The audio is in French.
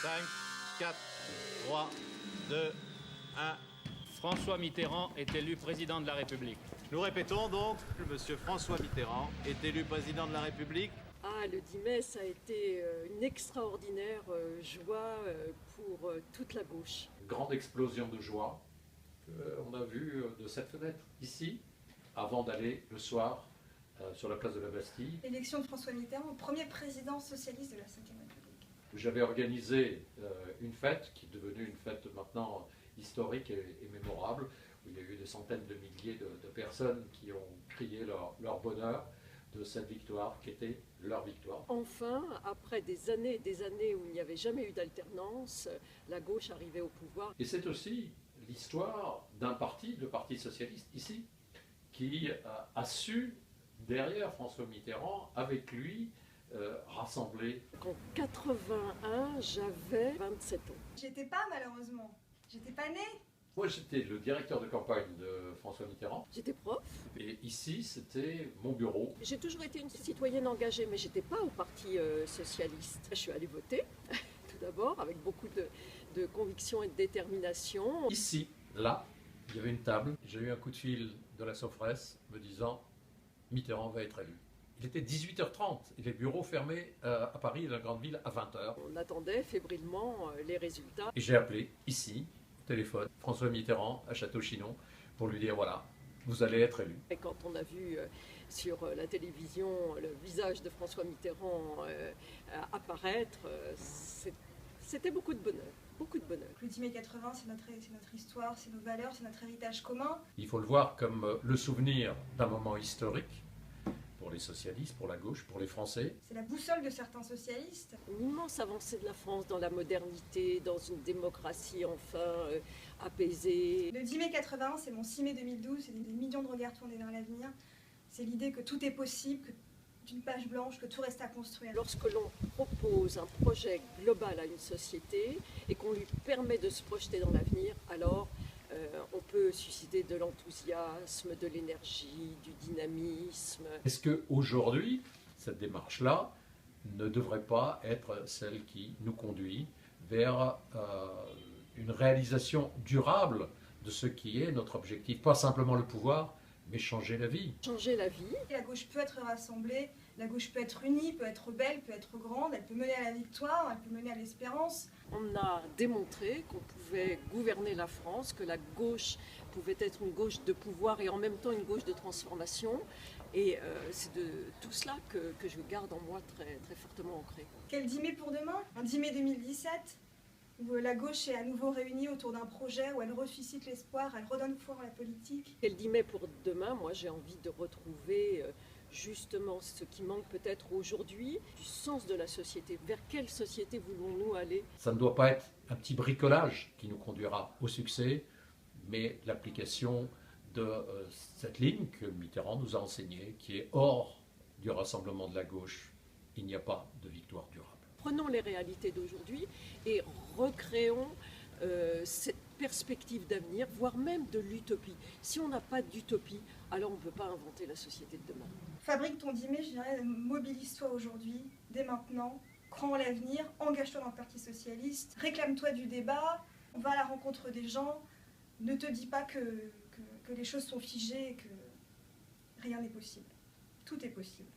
5, 4, 3, 2, 1. François Mitterrand est élu président de la République. Nous répétons donc, M. François Mitterrand est élu président de la République. Ah, le 10 mai, ça a été une extraordinaire joie pour toute la gauche. Une grande explosion de joie qu'on a vue de cette fenêtre, ici, avant d'aller le soir sur la place de la Bastille. L'élection de François Mitterrand, premier président socialiste de la Ve République. J'avais organisé une fête qui est devenue une fête maintenant historique et mémorable, où il y a eu des centaines de milliers de personnes qui ont crié leur bonheur de cette victoire qui était leur victoire. Enfin, après des années et des années où il n'y avait jamais eu d'alternance, la gauche arrivait au pouvoir. Et c'est aussi l'histoire d'un parti, le Parti socialiste ici, qui a su, derrière François Mitterrand, avec lui, rassembler. En 81, j'avais 27 ans. J'étais pas malheureusement, j'étais pas née. Moi, j'étais le directeur de campagne de François Mitterrand. J'étais prof. Et ici, c'était mon bureau. J'ai toujours été une citoyenne engagée, mais j'étais pas au Parti socialiste. Je suis allée voter, tout d'abord, avec beaucoup de conviction et de détermination. Ici, là, il y avait une table. J'ai eu un coup de fil de la Sofres me disant « Mitterrand va être élu ». Il était 18h30 et les bureaux fermés à Paris, dans la grande ville, à 20h. On attendait fébrilement les résultats. Et j'ai appelé, ici, au téléphone, François Mitterrand à Château-Chinon pour lui dire « Voilà, vous allez être élu ». Et quand on a vu sur la télévision le visage de François Mitterrand apparaître, c'était beaucoup de bonheur. Beaucoup de bonheur. Le 10 mai 80, c'est notre histoire, c'est nos valeurs, c'est notre héritage commun. Il faut le voir comme le souvenir d'un moment historique pour les socialistes, pour la gauche, pour les Français. C'est la boussole de certains socialistes. Une immense avancée de la France dans la modernité, dans une démocratie enfin apaisée. Le 10 mai 80, c'est mon 6 mai 2012, c'est des millions de regards tournés vers l'avenir. C'est l'idée que tout est possible, que d'une page blanche, que tout reste à construire. Lorsque l'on propose un projet global à une société et qu'on lui permet de se projeter dans l'avenir, alors on peut susciter de l'enthousiasme, de l'énergie, du dynamisme. Est-ce qu'aujourd'hui, cette démarche-là ne devrait pas être celle qui nous conduit vers une réalisation durable de ce qui est notre objectif? Pas simplement le pouvoir, mais changer la vie. Changer la vie. La gauche peut être rassemblée, la gauche peut être unie, peut être belle, peut être grande, elle peut mener à la victoire, elle peut mener à l'espérance. On a démontré qu'on pouvait gouverner la France, que la gauche pouvait être une gauche de pouvoir et en même temps une gauche de transformation. Et c'est de tout cela que je garde en moi très, très fortement ancré. Quel 10 mai pour demain? Un 10 mai 2017 où la gauche est à nouveau réunie autour d'un projet, où elle ressuscite l'espoir, elle redonne foi à la politique. Et le 10 mai pour demain, moi j'ai envie de retrouver justement ce qui manque peut-être aujourd'hui, du sens de la société. Vers quelle société voulons-nous aller? Ça ne doit pas être un petit bricolage qui nous conduira au succès, mais l'application de cette ligne que Mitterrand nous a enseignée, qui est hors du rassemblement de la gauche, il n'y a pas de victoire durable. Prenons les réalités d'aujourd'hui et recréons cette perspective d'avenir, voire même de l'utopie. Si on n'a pas d'utopie, alors on ne peut pas inventer la société de demain. Fabrique ton 10 mai, je dirais, mobilise-toi aujourd'hui, dès maintenant, crois en l'avenir, engage-toi dans le Parti socialiste, réclame-toi du débat, va à la rencontre des gens, ne te dis pas que les choses sont figées et que rien n'est possible. Tout est possible.